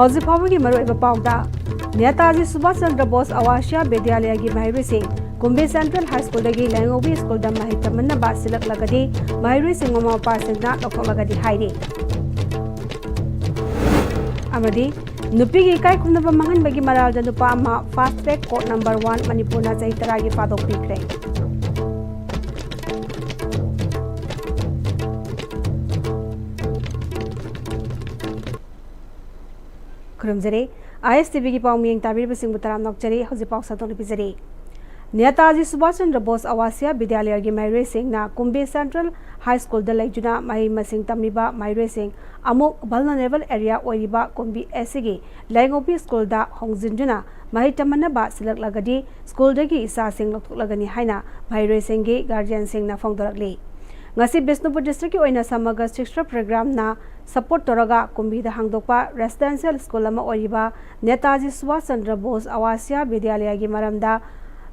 हौजी फावगी मरोइबा पाउदा नेताजी सुभाष चंद्र बोस आवासीय विद्यालय की महैरोइसिंग कुंभी सेंट्रल हाई स्कूल दगी लैंगोबी स्कूल दा महै तमन्नबा सिलकलगदी महैरोइसिंग ममा पासिंगना लखोलगदी हाइरे अमदी नुपी की इकाई खुमनबा मंगनबगी मरालदा नुपा अमा fast track court number 1 Manipur ना चही तरागी फादोक पीखरे खुरमजरे ISTV की पाउमियंग ताबिरबसिंग बुतराम नोकचरी हौजी पाउ सतोन पिजरी नेताजी सुभाष चंद्र बोस आवासीय विद्यालय की महैरोइसिंग ना कुंभी सेंट्रल हाई स्कूल दा लैजुना महै मसिंग तमलिबा महैरोइसिंग अमुक वल्नरेबल एरिया ओइरिबा कुंभी एसिगी लैंगोबी स्कूल दा होंगजिनजुना महै तमन्नबा सिलकलगदी स्कूल दगी इसासिंग लथुकलगनी हाइना महैरोइसिंग गी गार्जियन सिंग ना फोंगदरकली ngasi Bisnupur district ki oina samaga shiksha program na support toraga kumbi da hangdokpa residential school ama oiba Netaji Subhash Chandra Bose Awasiya Vidyalaya gi maramda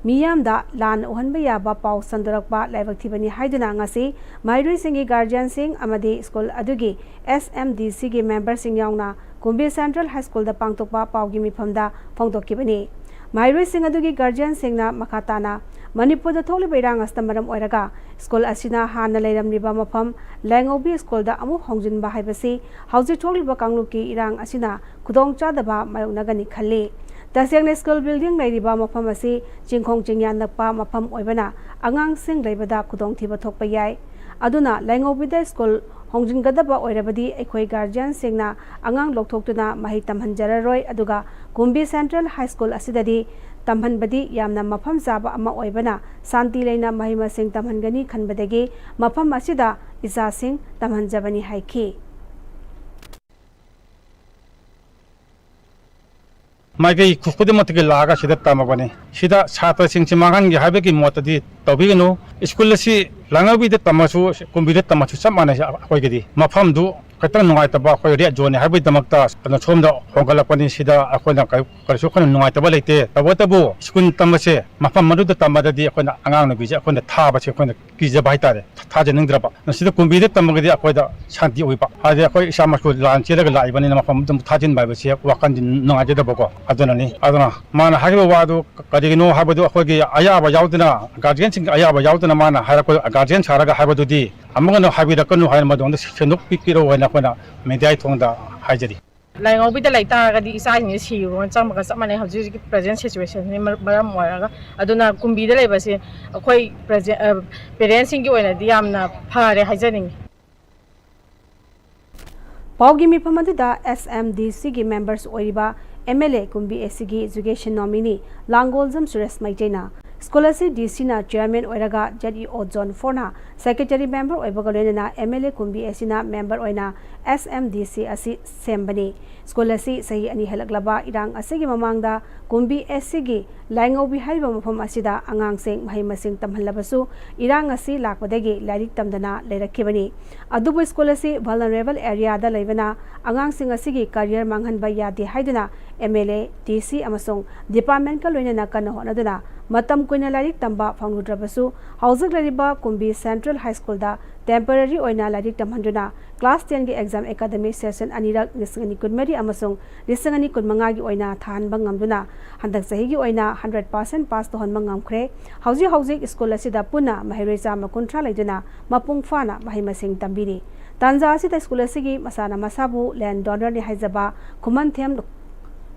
miyam da lan ohanba yaba pau sandorakpa laibak thibani haiduna ngasi mairui singi guardian sing amadi school adugi SMDC gi member sing yauna kumbi Central High School da pangtokpa pau gi mifamda phongdokibani mairui sing adugi guardian sing na makhatana Manipur da tholi beirang astamaram oiraga school asina hana leiram riba mafam laingobi school da amu hongjin ba haibasi hauji tholi ba kangluki irang asina khudong chadaba mayonagani khalle taseng school building leiriba mafam asi chingkhong chingyan nakpa mafam oibana angang sing leibada khudong thiba thokpa yai aduna laingobi da school hongjin gadaba oirabadi ekhoi guardian singna angang lokthokuna mahi tamhanjararoi aduga Kumbi Central High School asidadi tamhanbadi yamna mafam zaba ama oibana santi leina mahima sing tamhangani khanbadagi mafam asida isa sing tamhanjabani haiki माइकई खुदमतके लागा सिदा तमबने सिदा छात्र सिंह मांगन गे हाबे की मोतदी तबिगनो school से लांगबी दे तमसु कुंबी दे तमसु सब माने अखोयगदी मफम दु कतन नुगाइतबा अखोय रे जोन हाबे दमकता अन सोमदा होगलपनि सिदा अखोयना करसु खन नुगाइतबा लेते तबतबु स्कूल तमसे मफम मदुद तमददी अखोयना अंगांग नबी अखोयना थाबसे अखोयना किजबा हाइतारे थाजनिंद्रबा सिदा कुंबी दे तमगदी अखोयदा शांति ओइबा हाजे अखोय इसामसु लान चेलगा लाइबनि मफम दम थाजिन बाइबसे वाकन नुगाइजदबको aduna mana haiba wadu kadino habadu akhoi ayaba yaudina guardian sing ayaba yaudina mana haira guardian saraga habadu di amagano habida kanu haina madong senuk pikiro waina kona mediai thongda haijari laingobi da laita gadi isa ni si ron chamaga samane hauji ki present situation ni maram moiraga aduna kumbi da laibase akhoi parents sing ki oina di amna phare haijaning Paugi miphamadu SMDC ki members oiriba MLA Kumbi SCG Education Nominee Langoljam Suresh Maitena Scholarship DC na Chairman oiraga JEO John Forna Secretary Member oibagalena MLA Kumbi SC na Member oina SMDC asi sembani Scholarship sahi ani helaglaba irang asigi mamangda Kumbi SCG Laingobi haiba mafam asida angang sing mahai masing tamhanlabasu irang asi lakpadagi lairik tamdana leirakibani adubu scholarship vulnerable area da leibana angang sing asigi career manghanba yadi haiduna MLA DC amasong department ka loina nakana honaduna matam koina lairik tamba phangludrabasu hauzik lariba Kumbi Central High School da temporary oina lairik tamhanduna class 10 gi exam academic session anirak nisangani kunmari amasong nisangani kunmanga gi oina thanba ngamduna handak sahi gi oina 100% pass to honma ngamkhre hauji school asida puna mahairoisa makuntra laiduna mapung fana mahimasing tambiri tanja asida school asigi masana masabu land donor ni haijaba kuman them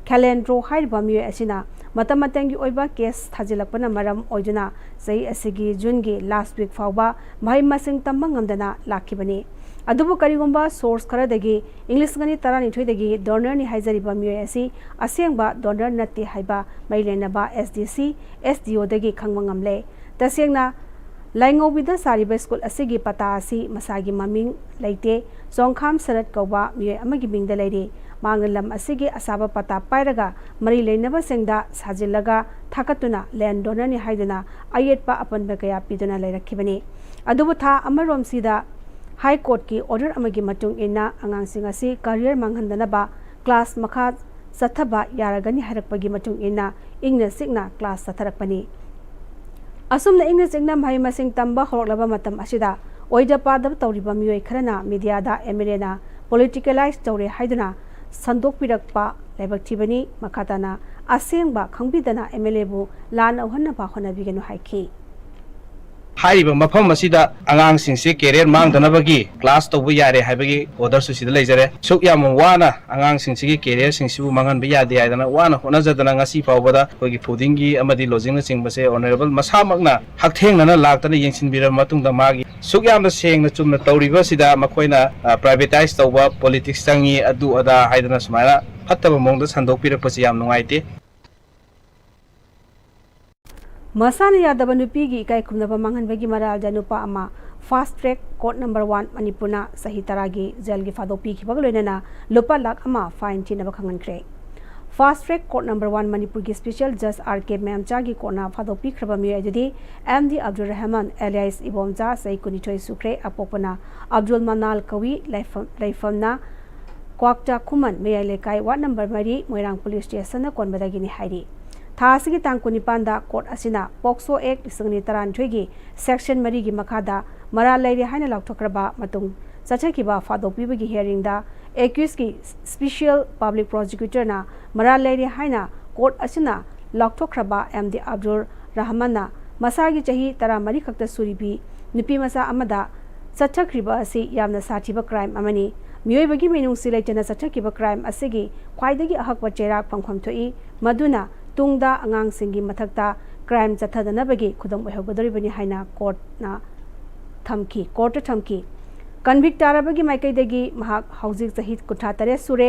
calendro haiba mi asina matamatangi oiba case thajilakpana maram oiduna sei asigi june gi last week fawba mahimasing tamma ngamdana lakhibani adubu karigomba source kharadagi english gani tarani thoidagi donor ni haijariba mi asi asengba donor natti haiba mailenaba SDC SDO dagi khangma ngamle tasengna laingobida sariba school asigi pata asi masagi maming leite songkham sarat kauba mi amagi mingda leire mangalam asigi asaba pata pairaga mari leinaba sengda sajilaga thakatuna land donor ni haiduna ayetpa apanba kaya piduna leirakibani adubu tha amarom sida High Court ki order amagi matung ina angang sing asi career manghandanaba class makha sathaba yaragani harakpagi matung ina ingna signa class satharakpani asumna ingna signa mai masing tamba horoklaba matam asida oida padab tawriba mioi kharana media da emirena politicalize tawre haiduna संदोकपिरक्पा लेबक थिबनी मखाताना असेंगबा खंगबिदना MLA बु लान औहन्नबा होनबिगनु हाइखि हाइबा मफम असिदा आंगांग सिंगसे career मांगदनबगी class तौबा यारे हाइबगी order सुसिदा लेजरे सुक याम वाना आंगांग सिंगसिगी career सिंगसिबु मांगन यादे हाइदना वाना होनजदना ngasi फावबदा होगी फूडिंगी अमदी lodging चिंगबसे honourable मसामकना हकथेंगना लाक्तना येंसिनबिर मतुंगदा मागी सुक याम सेंगना चुमना तौरिबा सिदा मखोइना प्राइवेटाइज तौबा पॉलिटिक्स चंगी अदु अदा हाइदना सुमाइना फत्तबा मोंगदा संदोकपिरकपसि याम नुंगाइते मसाना यादव नुपीगी इकाई खुमनबा मांगनबगी मरालदा नुपा अमा फास्ट ट्रैक कोर्ट नंबर 1 मणिपुरना सही तरागी जेल की फादो पीखिबग लोइनना लुपा लाख अमा फाइन थिनबा खंगनख्रे fast track court number 1 Manipur की स्पेशल जज आर.के. मेमचा की कोर्टना फादो पीखरबा मियदि एम.डी. अब्दुल रहमान एलियास इबोमजा सही कुनिथोय सुख्रे अपोपना अब्दुल मनाल कवि लाइफमना क्वाक्टा खुमन मेय लेकाई ward number 3 Moirang police station कोनबदगिनी हाइरी थासी तांग कुनिपानदा कोर्ट असिना पोक्सो एक्ट 2013 की सेक्शन 3 की मखादा मरा लेरे हाइना लाउथोक्रबा मतुंग चचकिबा फादोपीबगी हियरिंगदा एक्यूज की स्पेशल पब्लिक प्रोसिक्यूटर ना मरा लेरे हाइना कोर्ट असिना लाउथोक्रबा एमडी अब्दुल रहमानना मसागी चही 13 खक्ता सुरिबी नुपी मसा अमदा चचक्रिबा असि यामना साथिबा क्राइम अमनी मियोइबगी मेनुंगसि लेटना चचकिबा क्राइम असिगी ख्वाइदगी अहकबा चेराक फंगखम थोई मदुना तुंगदा अंगांग सिंगी मथक्ता क्राइम चथदनबगी खुदम ओहगदरिबनी हाइना कोर्टना थमकी कन्विक्ट तारबगी माइकैदगी महाक हौजिक चही 93 सुरे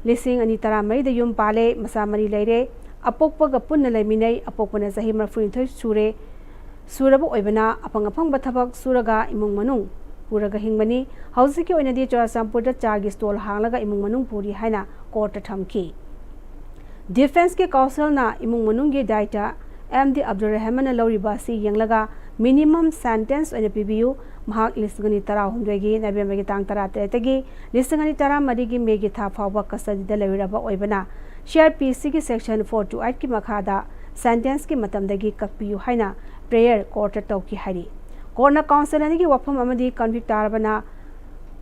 2013 दा युम पाले मसा मरी लेरे अपोकपगा पुन्न लेमिनै अपोकपना चही 34 सुरे सुरब ओइबना अपंग अपंग थबक सुरगा इमुंग मनुंग पुरगा हिंगबनी हौजिकी ओइनदी चोरासामपुरदा चागी स्टॉल हांगलगा इमुंग मनुंग पुरी हाइना कोर्ट थमकी डिफेंस के काउंसिल ना इमुंग मनुंग के डाटा एम.डी. अब्दुल रहमान लौरिबासी यंगलगा मिनिमम सेंटेंस ओइना पिबियु महाक 2013 की नवेम्बर की तांग 13 2013 की मे की था फावबा कस्टडीदा लेरबा ओइबना सीआरपीसी की सेक्शन 428 की मखादा सेंटेंस की मतमदगी ककपियु हाइना प्रेयर कोर्ट तौकी हाइरी कोर्टना काउंसिल की वफम अमदी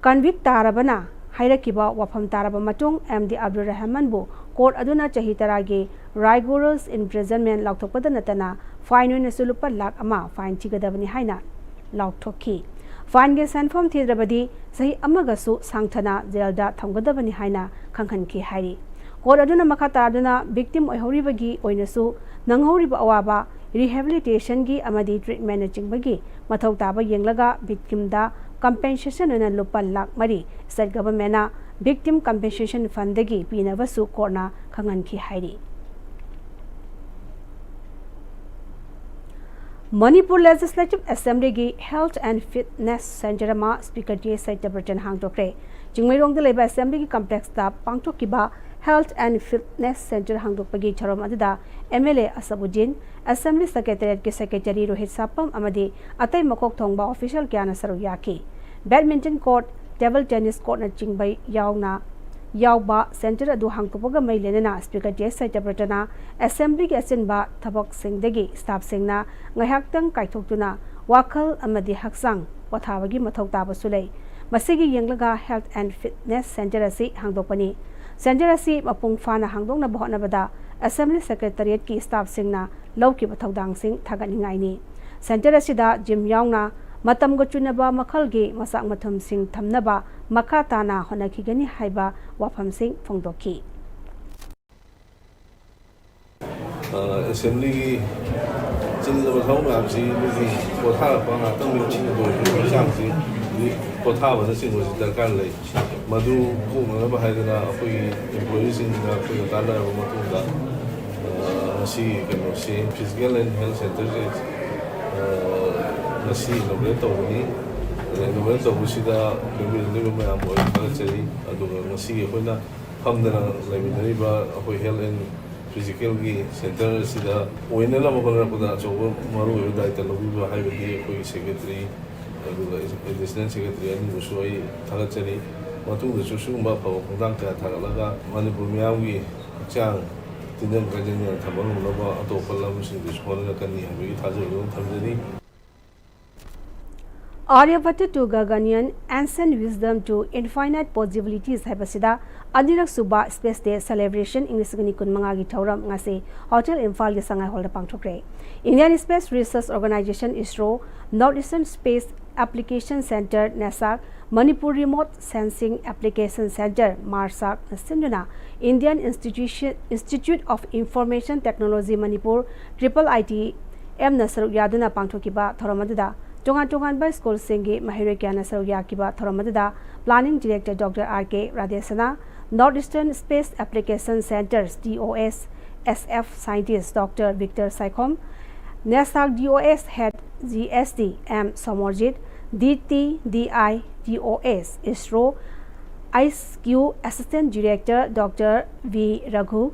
कन्विक्ट तारबना हाइरकिबा वफम तारबा मतुंग एम.डी. अब्दुल रहमान बु कोर्ट अदुना चही तरागे राइगोरस इम्प्रिजनमेंट लाउथोकपदा नतना फाइन ओइना सुलुपा लाख अमा फाइन थिगदबनी हाइना लाउथोकी फाइन के सेंफम थिद्रबदी सही अमगसु सांगथना जेलदा थमगदबनी हाइना खंखनकी हाइरी कोर्ट अदुना मखा तारदुना विक्टिम ओइहौरिबगी ओइनसु नंगहौरिबा अवाबा रिहेबिलिटेशन की अमदी ट्रीटमेंट चिंबगी मथौ ताबा येंगलगा विक्टिम दा कंपेंसेशन ओइना लुपा lakh 3 state government victim compensation fund की पीनबसु कोर्टना खंगनकी हाइरी मणिपुर लेजिस्लेटिव असेंबली की हेल्थ एंड फिटनेस सेंटर में स्पीकर टी सैतब्रतन हांगदोक्रे चिंगमैरोंग लेबा असेंबली की कॉम्प्लेक्स दा पांगथोकिबा हेल्थ एंड फिटनेस सेंटर हांगदोकपगी थरम अदुदा एमएलए असबुद्दीन असेंबली सेक्रेटरीट के सेक्रेटरी रोहित सापम अमदी अतै मकोक थोंगबा ऑफिशियल क्याना सरू याकी badminton court table tennis court न चिंगबै यावबा सेंटर अदु हांगतोपगा मै लेना स्पीकर टी सैतब्रतना असेंबली की अचिनबा थबक सिंगदगी staff सिंगना ngaihaktang kaithoktuna wakhal amadi haksang pothabagi mathau tabasu lei masigi yenglaga health and fitness center asi hangdokpani center asi mapung fana hangdokna bahona bada assembly secretariat ki staff singna lawki bathaudang sing thaganingai ni center asi da gym yaungna matam go chunaba makhal gi masak mathum sing thamnaba makha tana honakigani haiba wafam sing phongdoki assembly जिंदा बताऊँ मैं आपसे मुझे कोठा पाना तंग में चिंता दो शाम से कोठा वाला चिंता मुझे दरकार ले मधु को मतलब है ना कोई एम्प्लॉयज इंदा कोई ताला वो मधु का सी क्या सी फिजिकल एंड हेल्थ सेंटर से सी नोबल तो उसी दा लेवल में हम और तरह चली अदुगा सी कोई ना हम दना लेवल बा कोई हेल्थ एंड फिजिकल की सेंटर सिदा ओइने ला मखोन रपदा चोबो मारू दायित्व लबिबो हाइबदी कोई सेक्रेटरी अदुगा एडिशनल सेक्रेटरी अनि बुसोई थागचरी मतुंग सुसुंबा फाव खंदां का थागलागा मणिपुर मियामगी चांग तिनम गजन थबल लबा अतोपल लमसिंग दिसखोन कनी हबी थाजो थमजनी Aryabhatta to Gaganyaan, Ancient Wisdom to Infinite Possibilities haibasida Adirak Suba Space Day Celebration English gani kun mangagi thauram ngase Hotel Imphal gi sangai hall da pangthokre. Indian Space Research Organization ISRO, Northeastern Space Application Center NASAC, Manipur Remote Sensing Application Center MARSAC Sinduna, Indian Institute of Information Technology Manipur IIT M Nasaruk Yaduna pangthokiba thauramada Tongan by School Singi Mahirikiana Saruyakiba Thoramadada, Planning Director Dr. R.K. Radesana, Northeastern Space Application Centers DOS, SF Scientist Dr. Victor Saikom, NASAC DOS Head GSD M. Somorjit, DT DI DOS ISRO, ISQ Assistant Director Dr. V. Raghu,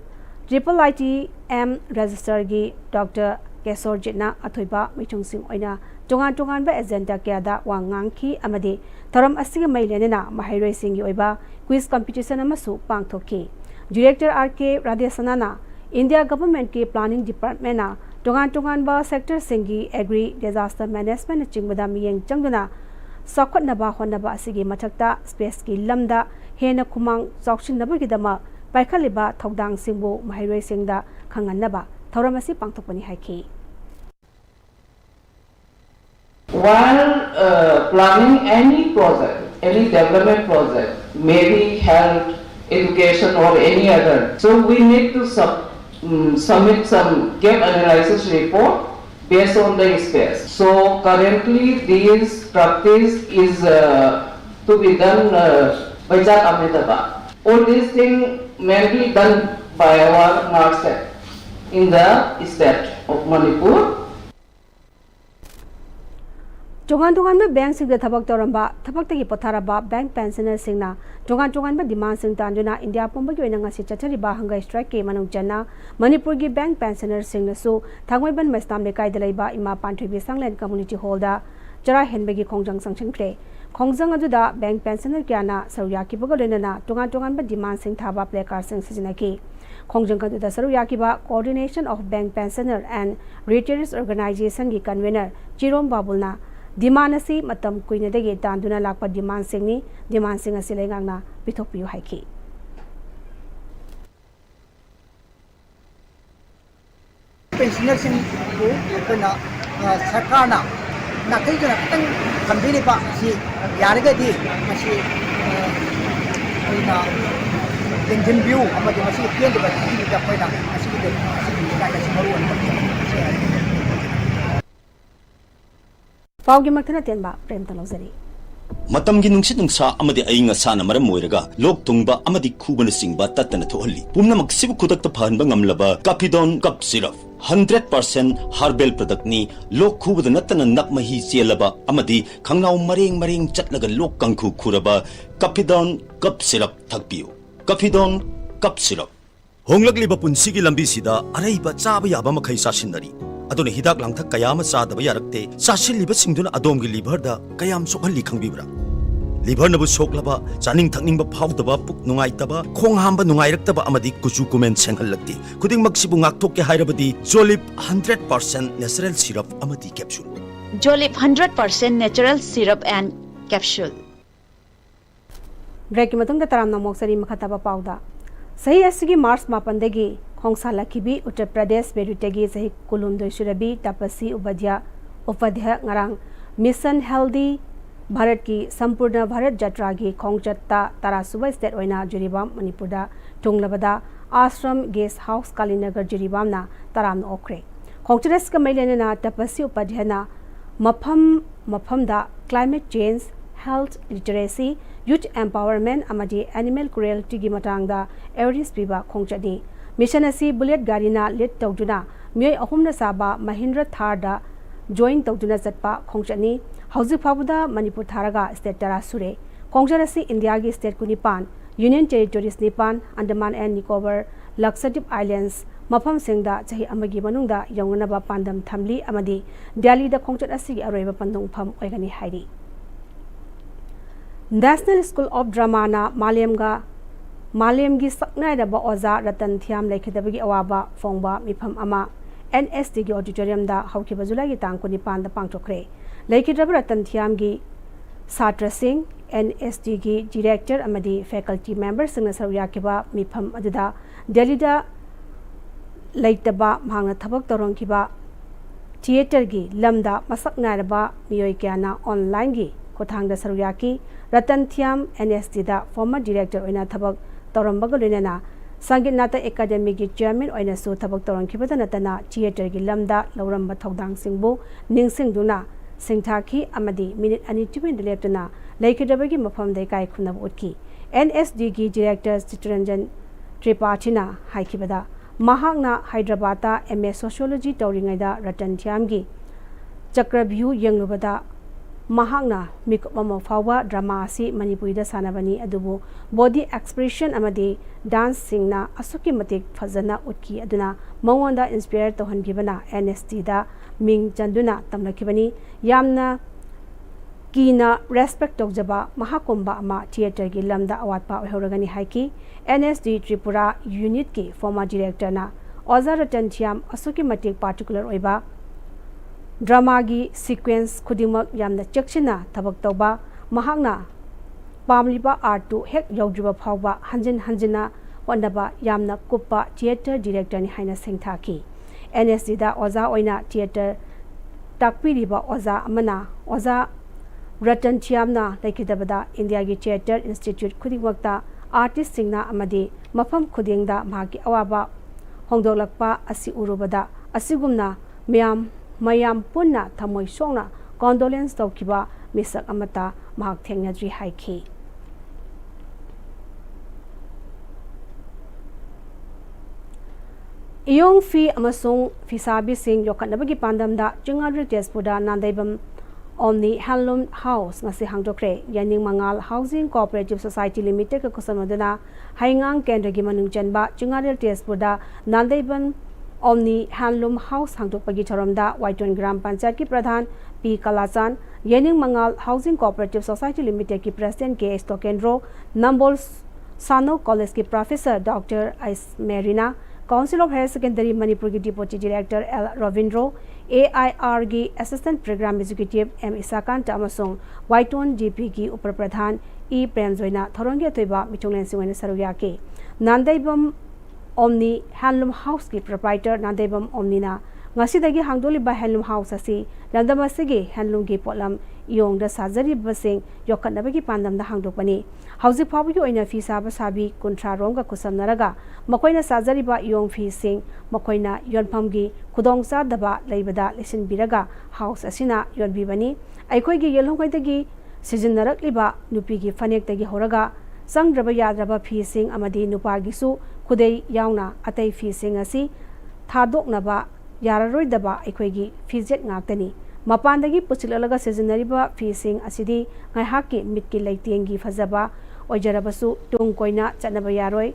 IIT M. Register Gi Dr. Kesor Jitna Athoiba Michung Sing Oina. Tongan ba agenda kaya da wangangki amadi tharam asiga mailenena mahairoi singi oiba quiz competition amasu pangthoki. Director R.K. Radesana India Government ke Planning Department na tongan ba sector singi agri disaster management chingmada miyeng changduna sakot naba honaba asigi mathakta space ki lamda hena kumang chawchin nabagi dama paikhaliba thodang singbu mahairoi singda khanganaba thoramasi pangthokpani haiki. While planning any project, any development project, maybe health, education or any other, so we need to submit some gap analysis report based on the space. So currently this practice is to be done by Jack Amitabha. All these things mainly done by our NARSEC in the state of Manipur. Tongan ba bank sing da thabak toramba thabak tagi potharaba bank pensioner singna tongan ba demand sing tanjuna India pumba gi oina ngasi chachari ba hangai strike ke manung janna Manipur gi bank pensioner singna su thangwai ban mastam le kai dalai ba ima panthui bi sanglen community hall da chara henbe gi khongjang sangchangkre khongjang adu da bank pensioner kyana saruya ki baga lenana tongan ba demand sing thaba placard sing sijina ki khongjang adu da saruya ki ba coordination of bank pensioner and retirees organization gi convener Chirom Babulna Dimanasi matam kuina degi tanduna lakpa demand singni demand sing asile ngangna pithopiu haiki. Pensioner sing ko kana sarkarna nakai jana tang kambini pa si yarga di masi ina engine view amadi masi pian de ba si ka paida masi de ka ka simaru an Paugi Makana Tenba, Prem Talozari. Matamgi nungsit nungsa amadi ayinga sana maram moiraga lok tungba amadi kubana singba tatana thohali pumna maksibu kudakta phanba ngamlaba Capidon cup syrup 100% herbal product ni lok khubada natana nakmahi chelaba amadi khangnau mareng chatlaga lok kangkhu khuraba Capidon cup syrup thakpiu Capidon cup syrup honglakliba punsigi lambi sida araiba chaba yaba makhai sasinari aduna hidak langthak kayama sadaba yarakte sasilliba singduna adomgi liver da kayam sokhalli khangbibra liver nabu soklaba chaning thakningba phawdaba puk nungaitaba khong hamba nungairaktaba amadi kuchu kumen senghallakti khuding maksibu ngakthok ke hairabadi Jolip 100% natural syrup amadi capsule Jolip 100% natural syrup and capsule Break matungda taramna moksari makhataba pauda Sahi asigi Mars mapandegi Hongsala Kibi, Uttar Pradesh, Berutegi, Sahi Kulumdo Shurabi, Tapasi, Upadhyaya Ngarang, Mission Healthy, Bharat ki Sampurna Bharat Jatragi, Khongchatta, Tarasuba State Oina, Juribam, Manipurda, Tunglabada, Ashram, Guest House, Kalinagar, Juribamna, Taram Okre. Khongchatas Kamelena, Tapasi, Upadhyana, Maphamda, Climate Change, Health, Literacy, Youth Empowerment, Amadi, Animal Cruelty Gimatanga, Awareness Piba, Khongchadi. Mission asi bullet garina lit tawduna mioi ahumna saba Mahindra Tharda join tawduna zatpa khongchani hauji phabuda Manipur tharaga state tara sure khongjarasi India gi state kunipan Union Territories Nipan Andaman and Nicobar Lakshadweep Islands mafam singda chahi amagi manungda yongnaba pandam thamli amadi Delhi da khongchat asi aroiba pandung pham oigani hairi National School of Drama na Malemgi saknai da ba oza Ratan Thiam laikhidabagi awaba fongba mifam ama NST gi auditorium da haukiba July gi tang kuni pan da pangthokre लेकिद्रब रतन थियामगी छात्र Singh NSD की director अमदी faculty member Singh सरुया केबा मिफम अदुदा दिल्लीदा लेटबा मांगना थबक तोरंगकिबा theatre की lambda मसक नारबा मियोय क्याना online की खोथांगदा सरुया की रतन Thiyam NSD दा farmer director ओइना थबक तोरंबग लोइना संगीत नाटक एकेडमी की चेयरमैन ओइना सु थबक तोरंगकिबदा नतना थिएटर की लमदा लौरंबा थौदांग सिंगबु निंगसिंगदुना सिंथाखी अमदी मिनिट अनि तुमिन लेप्तना लेकिद्रबगी मफम दे काय खुनब उतकी NSD की डायरेक्टर चित्ररंजन त्रिपाठीना हाइकिबदा महांगना हैदराबाद MA सोशियोलॉजी तौरिंगैदा रतन थियामगी चक्रव्यूह यंगलुबदा महांगना मिकमम फावा ड्रामा asi मणिपुरी सानबनी अदुबो बॉडी एक्सप्रेशन अमदी डांस सिंगना असुकी मतिक फजना उतकी अदुना मंगोंदा इंस्पायर तोहनगिबना NSD दा मिंग चंदुना तमलकिबनी यामना कीना रेस्पेक्ट तौजबा महाकुंभा अमा थिएटर की लमदा अवातपा ओहरगनी हाइकी NSD त्रिपुरा यूनिट की फॉर्मर डायरेक्टर ना ओजा रतन थियाम असुकी मतिक पार्टिकुलर ओइबा ड्रामा की सीक्वेंस खुदिमक यामना चेक्सिना थबक तौबा महांगना पामलिबा आर्ट टू हेक यौजुबा फावबा हंजिन हंजिना होनबा यामना कुप्पा थिएटर डायरेक्टर नि हाइना सिंथाकी NSD दा ओजा ओइना थिएटर ताकपिरिबा ओजा अमना ओजा रतन थियामना लेकिदबदा इंडिया की थिएटर इंस्टीट्यूट खुदिमकता आर्टिस्ट सिंगना अमदी मफम खुदिंगदा मागी अवाबा होंदोलकपा असि उरुबदा असिगुमना मयाम पुन्ना थमोय सोंगना कॉन्डोलेंस तौकिबा मिसक अमता माग थेंगनद्री हाइकी इयोंग फी अमसोंग फिसाबी सिंह योकनबगी पांदमदा चुंगाद्री टेस्पुदा Nandaibam Omni handloom house ngasi hangdokre yaning mangal housing cooperative society limited ka kusamaduna haingang kendra gi manung chanba chungarel tespurda nandaiban Omni handloom house हांगदोकपगी थोरमदा वाइटोन ग्राम पंचायत की प्रधान P कलाचान येनिंग मंगाल हाउसिंग कोऑपरेटिव सोसाइटी लिमिटेड की president K Stokendro Nambol Sanoi college की professor doctor S Merina council of higher secondary Manipur की deputy director L Ravindro AIR की assistant programme executive M Isakant अमसोंग वाइटोन GP की उप प्रधान E प्रेमजोइना थोरंगे तोइबा मिथुंगलेन सिंगने सरुया के नांदैबम ओमनी हैंडलूम हाउस की प्रोप्राइटर नांदैबम ओमनीना ngasi hangdoliba handloom house asi landamasi handloom की पोलम इयोंगदा साजरिबसिंग योकनबगी पांदमदा हांगदोकपनी हौजिक फावगी ओइना फी साबा साबी कुंट्रा रोंगा कुसमनरगा मकोइना साजरिबा इयोंग फी सिंग मकोइना योनफमगी खुदोंगसा दबा लेबदा लेसन बिरगा हाउस असिना योनबिबनी अइखोइगी येलोंगैदगी सिजनरकलिबा नुपीगी फनेक्तगी होरगा संग्रब याद्रबा फी सिंग अमदी नुपागिसु खुदै यावना अतै फी सिंग असि थादोकनबा याररोइदबा अइखोइगी फिजेट ngaktani मपानदगी पुचिललगा सिजनरिबा फीसिंग असिदी ngaihakki mitki leitengi fajaba oijarabasu tung koina chanaba yaroi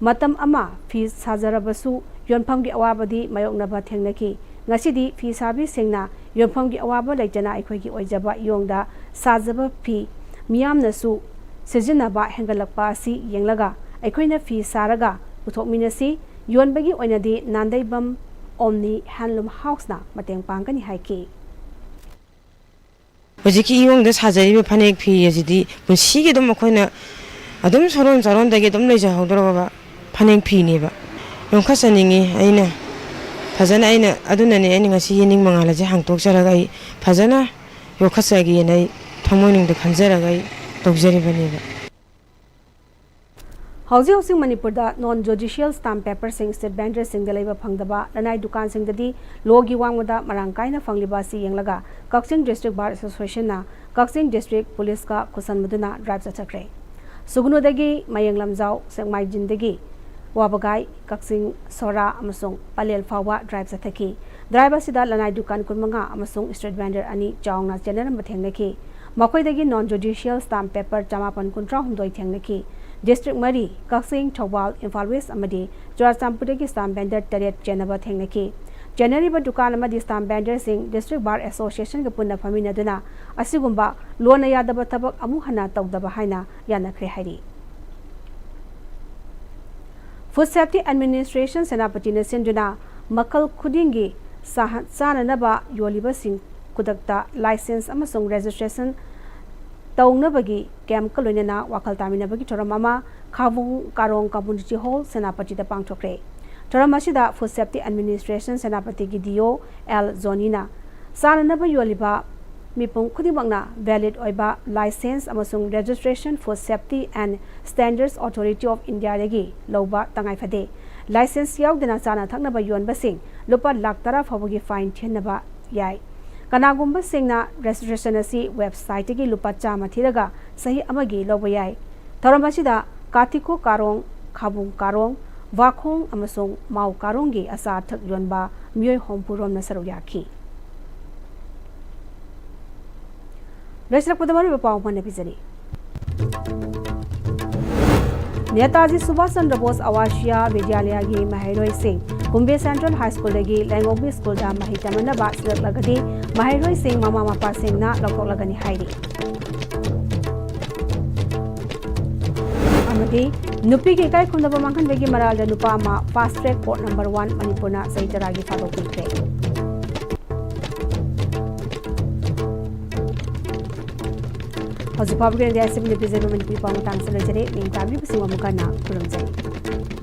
matam ama fi sajarabasu yonphamgi awabadi mayoknaba thengnaki ngasidi fi sabi singna yonphamgi awaba leitana aikoigi oijaba yongda sajaba fi miyamnasu सिजनबा हेंगलकपा असि येंगलगा अखोइना फी सारगा पुथोकमिनसी योनबगी ओइनादि नांदैबम Omni handloom हाउसना मतेंग पांगनी हाइकी होजिकी इयोंगदा साजारिबा फनेक फी यजिदि पुनसिगे दम अखोइना अदम सरोन सरोन दगे दम लेजा हौदरबा फनेक फीनेबा योंखासनिंगी आइना फजना आइना अदुनने आइना ngasi येनिंग मंगालाजे हांगतोकजरागा फजना योखासागी नै थमोइनिंगदा खनजरागा हाउसिंग Manipur non judicial stamp paper state vendor सिंह फंगदबा लनाई दुकान लोगी वांगदा मरांकाइना फंगलिबासी येंगलगा कक्सिंग डिस्ट्रिक्ट बार एसोसिएशन ना कक्सिंग डिस्ट्रिक्ट पुलिस का कुसनमदुना ड्राइव चथख्रे सुगुनुदगी मयंग लमजाव सेंगमाइजिनदगी वाबगाई कक्सिंग सोरा अमसोंग पलेल फावा ड्राइव चथकी ड्राइव असिदा लनाई दुकान कुनमंगा अमसोंग स्ट्रीट बेंडर अनि चावना जेनरम बथेंगनकी मकोइदगी नॉन जुडिशियल स्टाम्प पेपर चमापन कुंट्रा हुंदोई थेंगनकी डिस्ट्रिक्ट मरी कक्सिंग थौबाल इम्फाल वेस्ट अमदी चुराचांपुरदगी स्टाम्प बेंडर तरेट चेनबा थेंगनकी जेनरीबा दुकान अमदी स्टाम्प बेंडर सिंह डिस्ट्रिक्ट बार एसोसिएशन के पुन्ना फमिनदुना असिगुंबा लोना यादबा थबक अमु हना तौदबा हाइना यानखरे हाइरी फूड सेफ्टी एडमिनिस्ट्रेशन सेनापति ने सिंजुना मकल खुदिंगी चाननबा योलिबसिंग kudakta license amasung registration taungnabagi camp kaloinana wakal taminabagi thoramama khabung karong community hall senapati da pangthokre thoramasida food safety administration senapati gi dio l zonina sananaba yoliba mipung khudimangna valid oiba license amasung registration for safety and standards authority of india dagi loba tangai phade license yaudana sana thaknaba yonbasing lupa lakh tara phawagi fine thenaba yai kanagumba singna registration asi website gi lupa chama thiraga sahi amagi loba yai thoramasida katiko karong khabung karong wakhong amasung mau karong gi asa thak yonba myoi hompurom na saru yakhi Reshra Pudamari Pau Manipuri. Netaji Subhash Chandra Bose Awashia Vidyalaya gi Mahairoi Singh Kumbe Central High School gi Langobi School da Mahitamana ba Silat Lagadi Mahairoi Singh Mama Mapa Singh na Lokok Lagani Hairi. Amadi Nupi ki kai kundaba manghan begi maral da nupa ma fast track court number 1 Manipurna Saitaragi Fado Pikre. How's the public and the assembly representative Manipuri Pang Tang Salajare, named W. Simamukana, Kurumjay.